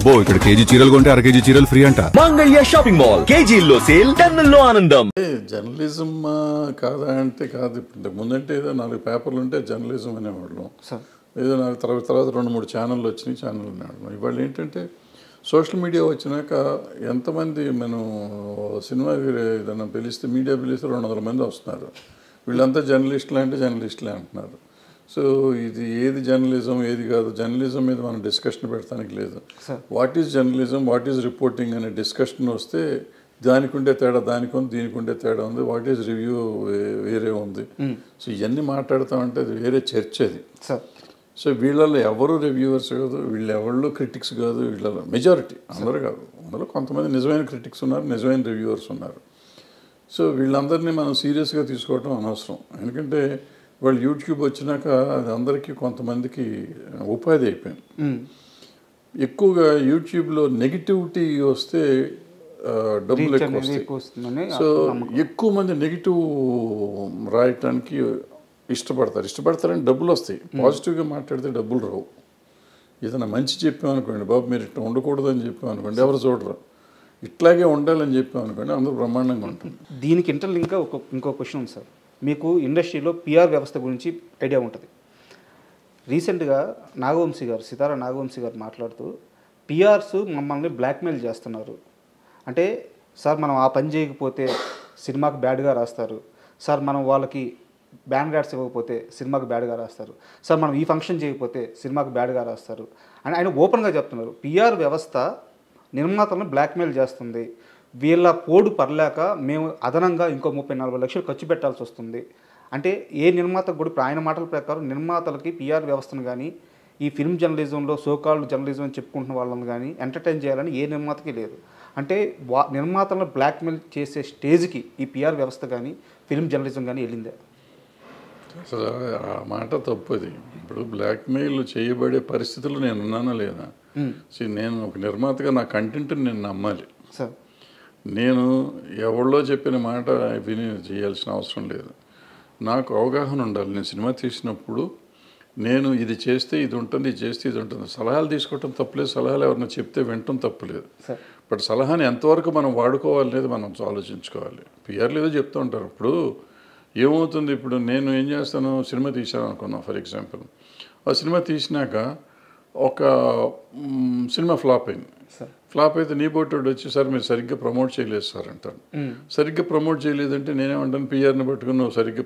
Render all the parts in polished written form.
అబ్బో ఇక్కడ కేజీ చీరలు కొంటే అర కేజీ చీరలు ఫ్రీ అంట. మంగళ్య షాపింగ్ మాల్, కేజీల్లో సేల్, టన్నుల్లో ఆనందం. జర్నలిజం కాదా అంటే కాదు. ఇంతకు ముందంటే ఏదో 4 పేపర్లు ఉంటే జర్నలిజం అనేవాళ్ళం. ఏదో నాకు తర్వాత 2-3 ఛానళ్ళు వచ్చినాయి, ఛానల్ అనేవాళ్ళం. ఇవాళ ఏంటంటే సోషల్ మీడియా వచ్చినాక ఎంతమంది మనం సినిమా ఏదైనా పిలిస్తే, మీడియా పిలిస్తే 200 మంది వస్తున్నారు. వీళ్ళంతా జర్నలిస్టులు అంటే జర్నలిస్టులే అంటున్నారు. సో ఇది ఏది జర్నలిజం ఏది కాదు, జర్నలిజం మీద మనం డిస్కషన్ పెడతానికి లేదు. What is journalism, what is reporting అనే డిస్కషన్ వస్తే దానికి ఉండే తేడా దానికి ఉంది, దీనికి ఉండే తేడా ఉంది. వాట్ ఈజ్ రివ్యూ వేరే ఉంది. సో ఇవన్నీ మాట్లాడుతామంటే అది వేరే చర్చ అది. సో వీళ్ళలో ఎవరు రివ్యూవర్స్ కాదు, వీళ్ళు ఎవరు క్రిటిక్స్ కాదు. వీళ్ళలో మెజారిటీ, అందరూ కాదు, అందులో కొంతమంది నిజమైన క్రిటిక్స్ ఉన్నారు, నిజమైన రివ్యూవర్స్ ఉన్నారు. సో వీళ్ళందరినీ మనం సీరియస్గా తీసుకోవడం అనవసరం. ఎందుకంటే వాళ్ళు యూట్యూబ్ వచ్చినాక అది అందరికీ కొంతమందికి ఉపాధి అయిపోయింది. ఎక్కువగా యూట్యూబ్లో నెగిటివిటీ వస్తే డబ్బులు ఎక్కువ వస్తాయి. సో ఎక్కువ మంది నెగిటివ్ రాయటానికి ఇష్టపడతారని డబ్బులు వస్తాయి. పాజిటివ్గా మాట్లాడితే డబ్బులు రావు. ఏదైనా మంచి చెప్పామనుకోండి, బాబు మీరు ఇట్లా ఉండకూడదని చెప్పామనుకోండి, ఎవరు చూడరు. ఇట్లాగే ఉండాలని చెప్పామనుకోండి, అందరూ బ్రహ్మాండంగా ఉంటుంది. దీనికి ఇంటర్లింక్గా ఇంకో క్వశ్చన్ ఉంది సార్. మీకు ఇండస్ట్రీలో పిఆర్ వ్యవస్థ గురించి ఐడియా ఉంటుంది. రీసెంట్గా సితారా నాగవంశీ గారు మాట్లాడుతూ పిఆర్స్ మమ్మల్ని బ్లాక్మెయిల్ చేస్తున్నారు. అంటే సార్ మనం ఆ పని చేయకపోతే సినిమాకి బ్యాడ్గా రాస్తారు, సార్ మనం వాళ్ళకి బ్యాన్ కార్డ్స్ ఇవ్వకపోతే సినిమాకి బ్యాడ్గా రాస్తారు, సార్ మనం ఈ ఫంక్షన్ చేయకపోతే సినిమాకి బ్యాడ్గా రాస్తారు అని ఆయన ఓపెన్గా చెప్తున్నారు. పిఆర్ వ్యవస్థ నిర్మాతలను బ్లాక్మెయిల్ చేస్తుంది, వీళ్ళ పోడు పర్లేక మేము అదనంగా ఇంకో 30-40 లక్షలు ఖర్చు పెట్టాల్సి వస్తుంది. అంటే ఏ నిర్మాతకు కూడా ఇప్పుడు ఆయన మాటల ప్రకారం నిర్మాతలకి పిఆర్ వ్యవస్థను కానీ ఈ ఫిల్మ్ జర్నలిజంలో సోకాల్డ్ జర్నలిజం అని చెప్పుకుంటున్న వాళ్ళని కానీ ఎంటర్టైన్ చేయాలని ఏ నిర్మాతకి లేదు. అంటే నిర్మాతలను బ్లాక్మెయిల్ చేసే స్టేజ్కి ఈ పిఆర్ వ్యవస్థ కానీ ఫిల్మ్ జర్నలిజం కానీ వెళ్ళిందే. అసలు ఆ మాట తప్పది. ఇప్పుడు బ్లాక్మెయిల్ చేయబడే పరిస్థితులు నేను ఉన్నానా లేదా? నేను ఒక నిర్మాతగా నా కంటెంట్ని నేను నమ్మాలి. సార్ నేను ఎవరిలో చెప్పిన మాట విని చేయాల్సిన అవసరం లేదు. నాకు అవగాహన ఉండాలి. నేను సినిమా తీసినప్పుడు నేను ఇది చేస్తే ఇది ఉంటుంది, ఇది చేస్తే ఇది ఉంటుంది. సలహాలు తీసుకోవటం తప్పులేదు, సలహాలు ఎవరైనా చెప్తే వినటం తప్పులేదు. బట్ సలహాని ఎంతవరకు మనం వాడుకోవాలనేది మనం ఆలోచించుకోవాలి. పిఆర్లు ఏదో చెప్తూ ఉంటారు. ఇప్పుడు ఏమవుతుంది, ఇప్పుడు నేను ఏం చేస్తాను, సినిమా తీశాను అనుకున్నాను ఫర్ ఎగ్జాంపుల్. ఆ సినిమా తీసినాక ఒక సినిమా ఫ్లాప్ అయింది. ఫ్లాప్ అయితే నీ బోటోడు వచ్చి సార్ మీరు సరిగ్గా ప్రమోట్ చేయలేదు సార్ అంటాను. సరిగ్గా ప్రమోట్ చేయలేదంటే నేనేమంటాను, పిఆర్ని పట్టుకుని నువ్వు సరిగ్గా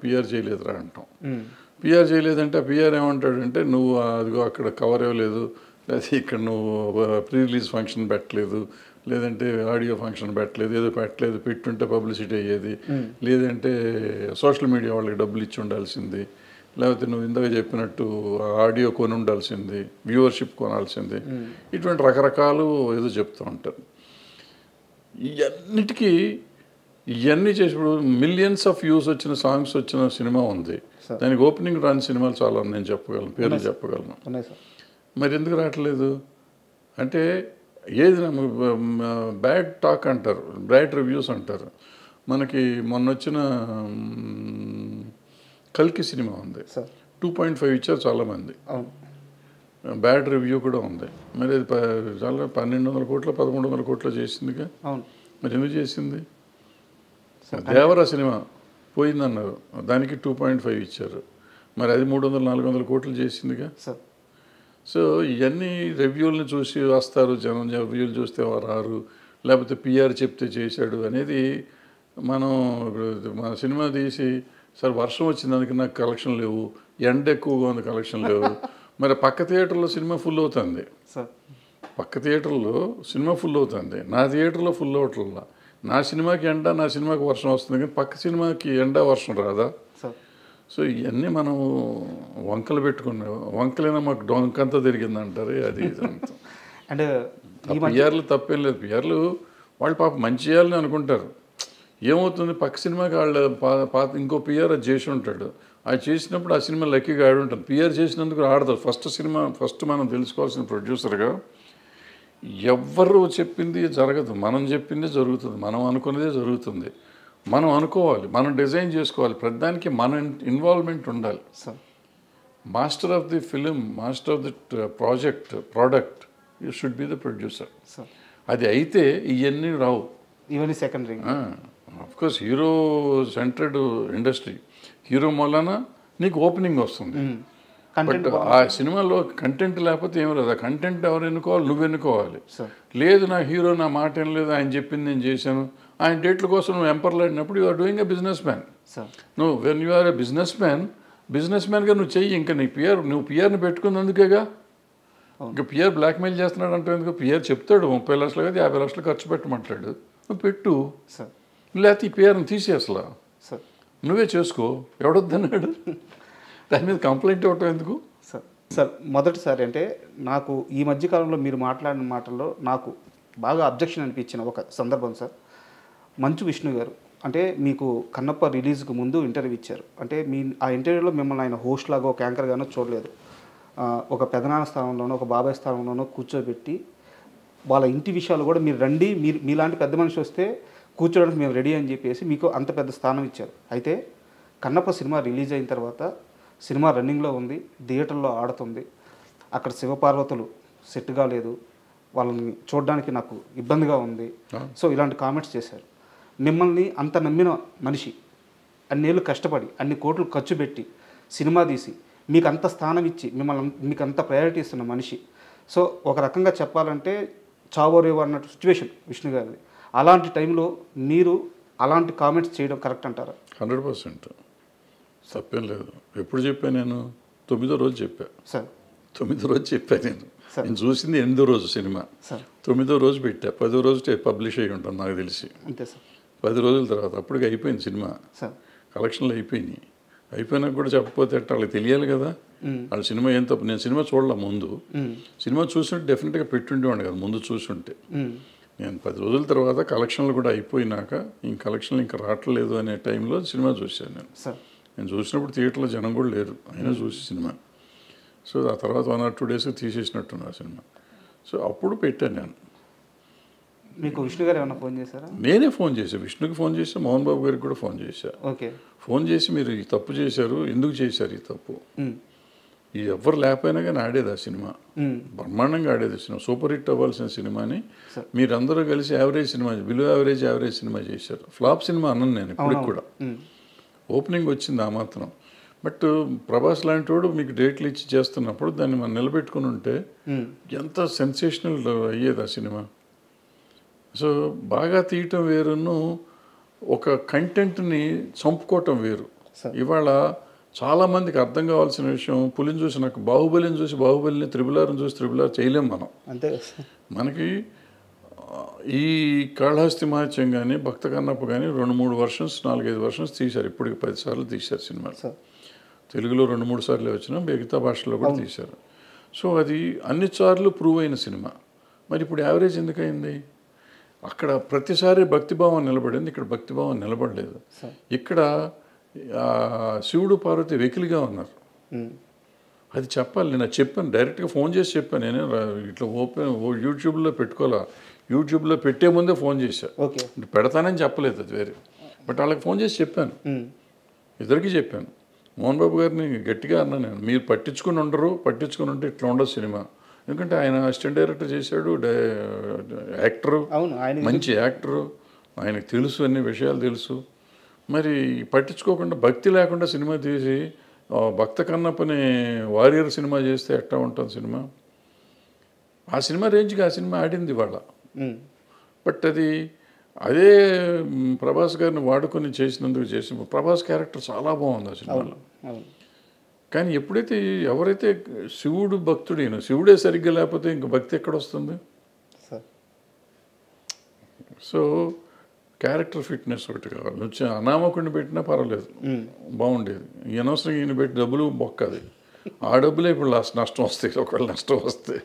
పిఆర్ చేయలేదురా అంటాం. పిఆర్ చేయలేదంటే ఆ పిఆర్ ఏమంటాడంటే నువ్వు అదిగో అక్కడ కవర్ ఇవ్వలేదు, లేదా ఇక్కడ నువ్వు ప్రీ రిలీజ్ ఫంక్షన్ పెట్టలేదు, లేదంటే ఆడియో ఫంక్షన్ పెట్టలేదు, ఏదో పెట్టలేదు, పెట్టుంటే పబ్లిసిటీ అయ్యేది, లేదంటే సోషల్ మీడియా వాళ్ళకి డబ్బులు ఇచ్చి ఉండాల్సింది, లేకపోతే నువ్వు ఇందాక చెప్పినట్టు ఆడియో కొని ఉండాల్సింది, వ్యూవర్షిప్ కొనాల్సింది, ఇటువంటి రకరకాలు ఏదో చెప్తూ ఉంటారు. ఇవన్నీ చేసినప్పుడు మిలియన్స్ ఆఫ్ వ్యూస్ వచ్చిన సాంగ్స్ వచ్చిన సినిమా ఉంది. దానికి ఓపెనింగ్ రాని సినిమాలు చాలా నేను చెప్పగలను, పేర్లు చెప్పగలను. మరి ఎందుకు రావట్లేదు అంటే ఏది బ్యాడ్ టాక్ అంటారు, బ్యాడ్ రివ్యూస్ అంటారు. మనకి మొన్న వచ్చిన కల్కి సినిమా ఉంది, 2.5 ఇచ్చారు చాలామంది, బ్యాడ్ రివ్యూ కూడా ఉంది. మరి అది చాలా 1200 కోట్లు 1300 కోట్లు చేసిందిగా. మరి ఎందుకు చేసింది? దేవరా సినిమా పోయిందన్నారు, దానికి 2.5 ఇచ్చారు. మరి అది 300-400 కోట్లు చేసిందిగా. సో ఇవన్నీ రివ్యూలను చూసి వస్తారు జనం, రివ్యూలు చూస్తే రారు, లేకపోతే పిఆర్ చెప్తే చేశాడు అనేది. మనం మన సినిమా తీసి సార్ వర్షం వచ్చిందానికి నాకు కలెక్షన్ లేవు, ఎండ ఎక్కువగా ఉంది కలెక్షన్ లేవు. మరి పక్క థియేటర్లో సినిమా ఫుల్ అవుతుంది, పక్క థియేటర్లో సినిమా ఫుల్ అవుతుంది, నా థియేటర్లో ఫుల్ అవట్లా. నా సినిమాకి ఎండ, నా సినిమాకి వర్షం వస్తుంది, కానీ పక్క సినిమాకి ఎండ వర్షం రాదా? సో ఇవన్నీ మనం వంకలు పెట్టుకున్నాం. వంకలైనా మాకు డొంకంతా తిరిగిందంటారు. అది అంటే పిఆర్లు తప్పేం లేదు. పిఆర్లు వాళ్ళు పాప మంచి చేయాలని అనుకుంటారు. ఏమవుతుంది, పక్క సినిమాకి వాళ్ళు పాత ఇంకో పిఆర్ అది చేసి ఉంటాడు. అది చేసినప్పుడు ఆ సినిమా లక్కీగా ఆడి ఉంటుంది. పిఆర్ చేసినందుకు ఆడతారు. ఫస్ట్ మనం తెలుసుకోవాల్సిన ప్రొడ్యూసర్గా ఎవ్వరు చెప్పింది జరగదు, మనం చెప్పిందే జరుగుతుంది, మనం అనుకున్నదే జరుగుతుంది. మనం అనుకోవాలి, మనం డిజైన్ చేసుకోవాలి, ప్రతిదానికి మన ఇన్వాల్వ్మెంట్ ఉండాలి. Master of the film, master of the product you should be the producer. Sir అది అయితే ఇవన్నీ రావు. ఇవన్నీ secondary. Course hero centred industry, hero మూలన నీకు ఓపెనింగ్ వస్తుంది. బట్ ఆ సినిమాలో కంటెంట్ లేకపోతే ఏం లేదు. ఆ కంటెంట్ ఎవరు ఎన్నుకోవాలి? నువ్వు ఎన్నుకోవాలి. లేదు నా హీరో నా మాట ఏం లేదు, ఆయన చెప్పింది నేను చేశాను, ఆయన డేట్ల కోసం నువ్వు ఎంపర్లాడినప్పుడు you are doing a businessman. నువ్వు వెన్ యూ ఆర్ ఎ బిజినెస్ మ్యాన్గా నువ్వు చెయ్యి. ఇంకా నీ నువ్వు పిఆర్ని పెట్టుకున్నందుకేగా. ఇంకా పిఆర్ బ్లాక్మెయిల్ చేస్తున్నాడు అంటే ఎందుకు? పిఆర్ చెప్తాడు 30 లక్షలు కదా 50 లక్షలు ఖర్చు పెట్టమంటాడు, నువ్వు పెట్టు. లేకపోతే ఈ పిఆర్ని తీసే అసలు నువ్వే చేసుకో, ఎవడొద్దన్నాడు? దాని మీద కంప్లైంట్ ఇవ్వటం ఎందుకు? సార్ మొదటిసారి అంటే నాకు ఈ మధ్యకాలంలో మీరు మాట్లాడిన మాటల్లో నాకు బాగా అబ్జెక్షన్ అనిపించిన ఒక సందర్భం సార్, మంచు విష్ణు గారు అంటే మీకు కన్నప్ప రిలీజ్కి ముందు ఇంటర్వ్యూ ఇచ్చారు. అంటే ఆ ఇంటర్వ్యూలో మిమ్మల్ని ఆయన హోస్ట్ లాగా ఒక యాంకర్గానో చూడలేదు. ఒక పెదనాన్న స్థానంలోనో ఒక బాబాయ్ స్థానంలోనో కూర్చోబెట్టి వాళ్ళ ఇంటి విషయాలు కూడా మీరు రండి, మీలాంటి పెద్ద మనిషి వస్తే కూర్చోడానికి మేము రెడీ అని చెప్పేసి మీకు అంత పెద్ద స్థానం ఇచ్చారు. అయితే కన్నప్ప సినిమా రిలీజ్ అయిన తర్వాత సినిమా రన్నింగ్లో ఉంది, థియేటర్లో ఆడుతుంది, అక్కడ శివపార్వతులు సెట్గా లేదు, వాళ్ళని చూడడానికి నాకు ఇబ్బందిగా ఉంది, సో ఇలాంటి కామెంట్స్ చేశారు. మిమ్మల్ని అంత నమ్మిన మనిషి, అన్నేళ్ళు కష్టపడి అన్ని కోట్లు ఖర్చు పెట్టి సినిమా తీసి మీకు అంత స్థానం ఇచ్చి మీకు అంత ప్రయారిటీ ఇస్తున్న మనిషి, సో ఒక రకంగా చెప్పాలంటే చావోరేవో అన్నట్టు సిచ్యువేషన్ విష్ణు గారిది. అలాంటి టైంలో మీరు అలాంటి కామెంట్స్ చేయడం కరెక్ట్ అంటారా? 100% తప్పేం లేదు. ఎప్పుడు చెప్పాను నేను? 9వ రోజు చెప్పా సార్. 9వ రోజు చెప్పాను నేను చూసింది 8వ రోజు సినిమా, 9వ రోజు పెట్టా, 10వ రోజు పబ్లిష్ అయ్యి ఉంటాను నాకు తెలిసి. అంతే సార్. 10 రోజుల తర్వాత అప్పటికి అయిపోయింది సినిమా, కలెక్షన్లు అయిపోయినాయి. అయిపోయినాక కూడా చెప్పకపోతే అట్లా వాళ్ళకి తెలియాలి కదా వాళ్ళ సినిమా ఏం తప్పు. నేను సినిమా చూడలే ముందు, సినిమా చూస్తుంటే డెఫినెట్గా పెట్టుండేవాడిని కదా ముందు చూస్తుంటే. నేను 10 రోజుల తర్వాత కలెక్షన్లు కూడా అయిపోయినాక ఈ కలెక్షన్లు ఇంకా రావట్లేదు అనే టైంలో సినిమా చూశాను నేను చూసినప్పుడు థియేటర్లో జనం కూడా లేరు, అయినా చూసి సినిమా. సో ఆ తర్వాత 1 or 2 days తీసేసినట్టున్నా సినిమా. సో అప్పుడు పెట్టాను నేను. మీకు విష్ణు గారు ఏమైనా ఫోన్ చేశారా? నేనే ఫోన్ చేశాను, విష్ణుకి ఫోన్ చేశా, మోహన్ బాబు గారికి కూడా ఫోన్ చేశా. ఓకే. ఫోన్ చేసి మీరు ఈ తప్పు చేశారు, ఎందుకు చేశారు ఈ తప్పు, ఈ ఎవ్వరు లేకపోయినా కానీ ఆడేది ఆ సినిమా, బ్రహ్మాండంగా ఆడేది సినిమా, సూపర్ హిట్ అవ్వాల్సిన సినిమాని మీరందరూ కలిసి average cinema, below average cinema చేశారు. ఫ్లాప్ సినిమా అన్నాను నేను ఇప్పటికి కూడా. ఓపెనింగ్ వచ్చింది ఆ మాత్రం. బట్ ప్రభాస్ లాంటి వాడు మీకు డేట్లు ఇచ్చి చేస్తున్నప్పుడు దాన్ని మనం నిలబెట్టుకుని ఉంటే ఎంత సెన్సేషనల్ అయ్యేది ఆ సినిమా. సో బాగా తీయటం వేరును ఒక కంటెంట్ని చంపుకోవటం వేరు. ఇవాళ చాలామందికి అర్థం కావాల్సిన విషయం, పులిని చూసి నాకు బాహుబలిని చూసి బాహుబలిని, త్రిబులార్ని చూసి త్రిబులార్ చేయలేం మనం. అంతే. మనకి ఈ కాళహస్తి మహత్యం కానీ భక్త కన్నప్ప కానీ 2-3 వర్షన్స్ 4-5 వర్షన్స్ తీశారు. ఇప్పటికి 10 సార్లు తీశారు సినిమాలు. తెలుగులో 2-3 సార్లు వచ్చినా మిగతా భాషలో కూడా తీశారు. సో అది అన్ని సార్లు ప్రూవ్ అయిన సినిమా. మరి ఇప్పుడు యావరేజ్ ఎందుకయింది? అక్కడ ప్రతిసారి భక్తిభావం నిలబడింది, ఇక్కడ భక్తిభావం నిలబడలేదు. ఇక్కడ శివుడు పార్వతి వెకిలిగా ఉన్నారు. అది చెప్పాలి. నేను చెప్పాను, డైరెక్ట్గా ఫోన్ చేసి చెప్పాను. నేనే ఇట్లా యూట్యూబ్లో పెట్టుకోవాలా, యూట్యూబ్లో పెట్టే ముందే ఫోన్ చేశా. పెడతానని చెప్పలేదు, అది వేరే. బట్ వాళ్ళకి ఫోన్ చేసి చెప్పాను, ఇద్దరికి చెప్పాను. మోహన్ బాబు గారిని గట్టిగా అన్నాను నేను, మీరు పట్టించుకుని ఉండరు, పట్టించుకుని ఉంటే ఇట్లా ఉండదు సినిమా. ఎందుకంటే ఆయన అసిస్టెంట్ డైరెక్టర్ చేశాడు, యాక్టరు, మంచి యాక్టరు, ఆయనకు తెలుసు, అన్ని విషయాలు తెలుసు. మరి పట్టించుకోకుండా భక్తి లేకుండా సినిమా తీసి భక్త కన్నప్పని వారియర్ సినిమా చేస్తే ఎట్లా ఉంటుంది సినిమా? ఆ సినిమా రేంజ్కి ఆ సినిమా ఆడింది వాళ్ళ. బట్ అదే ప్రభాస్ గారిని వాడుకొని చేసినందుకు చేసిన ప్రభాస్ క్యారెక్టర్ చాలా బాగుంది ఆ సినిమాలో. కానీ ఎప్పుడైతే ఎవరైతే శివుడు భక్తుడైనా, శివుడే సరిగ్గా లేకపోతే ఇంక భక్తి ఎక్కడొస్తుంది? సో క్యారెక్టర్ ఫిట్నెస్ ఒకటి కావాలి. వచ్చి అనామకుడిని పెట్టినా పర్వాలేదు, బాగుండేది. ఈ అనవసరంగా ఈయన పెట్టి డబ్బులు బొక్కది, ఆ డబ్బులే ఇప్పుడు నష్టం వస్తాయి. ఒకవేళ నష్టం వస్తే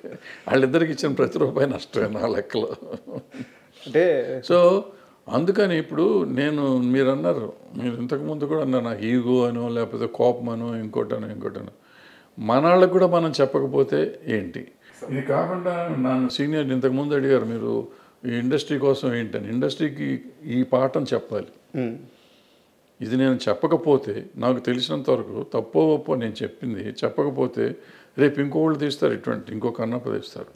వాళ్ళిద్దరికి ఇచ్చిన ప్రతి రూపాయి నష్టమే నా లెక్కలో. అంటే సో అందుకని ఇప్పుడు మీరు అన్నారు, మీరు ఇంతకుముందు కూడా అన్నారు, నాకు ఈగో అనో లేకపోతే కోపం అనో ఇంకోటనో మన వాళ్ళకు కూడా మనం చెప్పకపోతే ఏంటి? ఇది కాకుండా నన్ను సీనియర్ ఇంతకుముందు అడిగారు, మీరు ఈ ఇండస్ట్రీ కోసం ఏంటని. ఇండస్ట్రీకి ఈ పాఠం చెప్పాలి. ఇది నేను చెప్పకపోతే, నాకు తెలిసినంత వరకు తప్పో ఒప్పో నేను చెప్పింది చెప్పకపోతే రేపు ఇంకోళ్ళు తీస్తారు, ఇంకో కన్నప్ప తీస్తారు.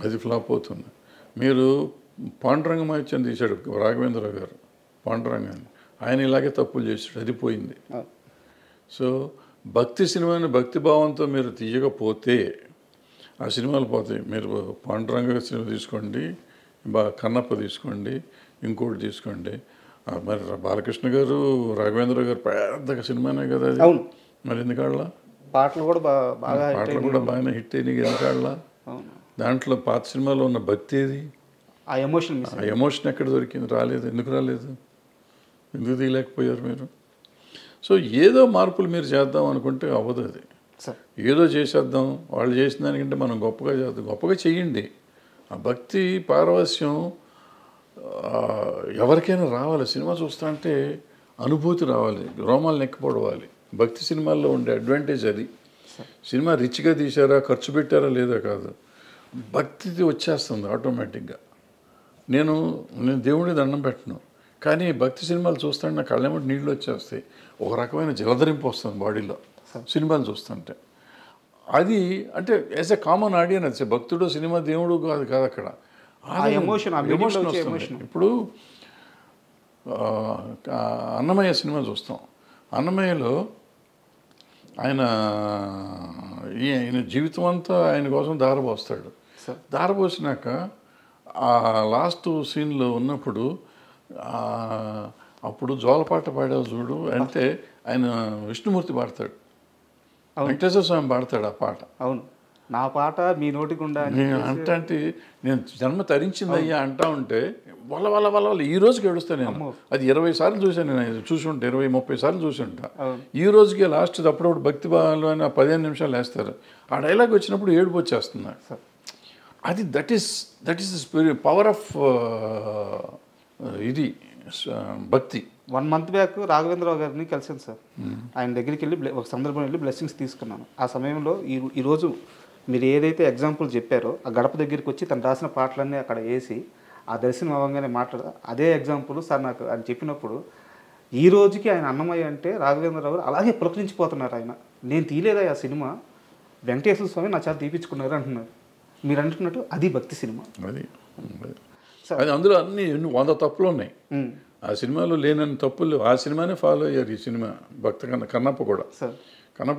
అది ఫ్లాప్ అవుతుంది. మీరు పాండురంగమాత్యం తీశాడు రాఘవేంద్రరావు గారు, పాండురంగాన్ని. ఆయన ఇలాగే తప్పులు చేశాడు, అది పోయింది. సో భక్తి సినిమాని భక్తి భావంతో మీరు తీయకపోతే ఆ సినిమాలు పోతాయి. మీరు పాండురంగ సినిమా తీసుకోండి, కన్నప్ప తీసుకోండి, ఇంకోటి తీసుకోండి. మరి బాలకృష్ణ గారు, రాఘవేంద్ర గారు పెద్ద సినిమానే కదా అది. అవును. మరి ఎందుకాళ్ళ పాటలు కూడా బాగా పాటలు కూడా బాగానే హిట్ అయినాయి, ఎందుకాళ్ళ. దాంట్లో పాత సినిమాలో ఉన్న భక్తి ఏది? ఆ ఎమోషన్ ఆ ఎమోషన్ ఎక్కడ దొరికింది? రాలేదు. ఎందుకు రాలేదు? ఎందుకు తీయలేకపోయారు మీరు? సో ఏదో మార్పులు మీరు చేద్దాం అనుకుంటే అవ్వదు. అది ఏదో చేసేద్దాం, వాళ్ళు చేసిన దానికంటే మనం గొప్పగా చేద్దాం. గొప్పగా చెయ్యండి. ఆ భక్తి పారవస్యం ఎవరికైనా రావాలి. సినిమా చూస్తా అంటే అనుభూతి రావాలి, రోమాలు నెక్కిపోవాలి. భక్తి సినిమాల్లో ఉండే అడ్వాంటేజ్ అది. సినిమా రిచ్గా తీశారా, ఖర్చు పెట్టారా లేదా కాదు, భక్తి వచ్చేస్తుంది ఆటోమేటిక్గా. నేను దేవుడి దండం పెట్టను, కానీ భక్తి సినిమాలు చూస్తుంటే నా కళ్ళెమ్మటి నీళ్ళు వచ్చేస్తాయి. ఒక రకమైన జలధరింపు వస్తుంది బాడీలో సినిమాలు చూస్తుంటే. అది అంటే యాజ్ ఎ కామన్ ఆడియన్స్, భక్తుడు సినిమా దేవుడు కాదు కాదు అక్కడ ఎమోషన్ వస్తుంది. ఇప్పుడు అన్నమయ్య సినిమా చూస్తాం. అన్నమయ్యలో ఆయన జీవితం అంతా ఆయన కోసం దారపోస్తాడు. దారపోసినాక ఆ లాస్ట్ సీన్లో ఉన్నప్పుడు అప్పుడు జోలపాట పాడావు చూడు అంటే ఆయన విష్ణుమూర్తి పాడతాడు, వెంకటేశ్వర స్వామి పాడతాడు ఆ పాట. అవును, నా పాట మీ నోటి గుండా అంటే నేను జన్మ తరించిందయ్యా అంటా ఉంటే వాళ్ళ వాళ్ళ వాళ్ళ వాళ్ళు ఈ రోజుకి ఏడుస్తాను నేను. అది 20 సార్లు చూశాను నేను, చూసి ఉంటా 20-30 సార్లు చూసి ఉంటా. ఈ రోజుకి లాస్ట్ అప్పుడప్పుడు భక్తి భావంలో 15 నిమిషాలు వేస్తారు. ఆ డైలాగ్ వచ్చినప్పుడు ఏడుపు వచ్చేస్తుంది. అది దట్ ఈస్ పవర్ ఆఫ్ ఇది భక్తి. 1 మంత్ బ్యాక్ రాఘవేంద్రరావు గారిని కలిసాను సార్. ఆయన దగ్గరికి వెళ్ళి ఒక సందర్భం వెళ్ళి బ్లెస్సింగ్స్ తీసుకున్నాను. ఆ సమయంలో ఈరోజు మీరు ఏదైతే ఎగ్జాంపుల్ చెప్పారో ఆ గడప దగ్గరికి వచ్చి తను రాసిన పాటలన్నీ అక్కడ వేసి ఆ దర్శనం అవ్వగానే అదే ఎగ్జాంపుల్ సార్ నాకు ఆయన చెప్పినప్పుడు ఈ రోజుకి ఆయన అన్నమయ్య అంటే రాఘవేంద్రరావు గారు అలాగే పులకరించిపోతున్నారు. ఆయన నేను తీయలేదా ఆ సినిమా, వెంకటేశ్వర స్వామి నా చేత తీపించుకున్నారు అంటున్నారు. మీరు అంటున్నట్టు అది భక్తి సినిమా. అది అందులో అన్ని 100 తప్పులు ఉన్నాయి. ఆ సినిమాలో లేనన్ని తప్పులు ఆ సినిమానే ఫాలో అయ్యారు. ఈ సినిమా కన్నప్ప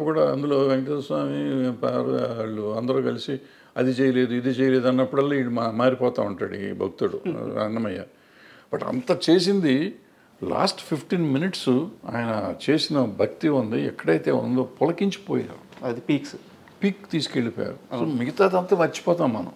కూడా అందులో వెంకటేశ్వర స్వామి వాళ్ళు అందరూ కలిసి అది చేయలేదు ఇది చేయలేదు అన్నప్పుడల్లా వీడు మారిపోతూ ఉంటాడు ఈ భక్తుడు అన్నమయ్య. బట్ అంత చేసింది లాస్ట్ 15 minutes ఆయన చేసిన భక్తి ఉంది, ఎక్కడైతే ఉందో పులకించిపోయారు. అది పీక్ తీసుకెళ్ళిపోయారు. సో మిగతాదంతా మర్చిపోతాం మనం.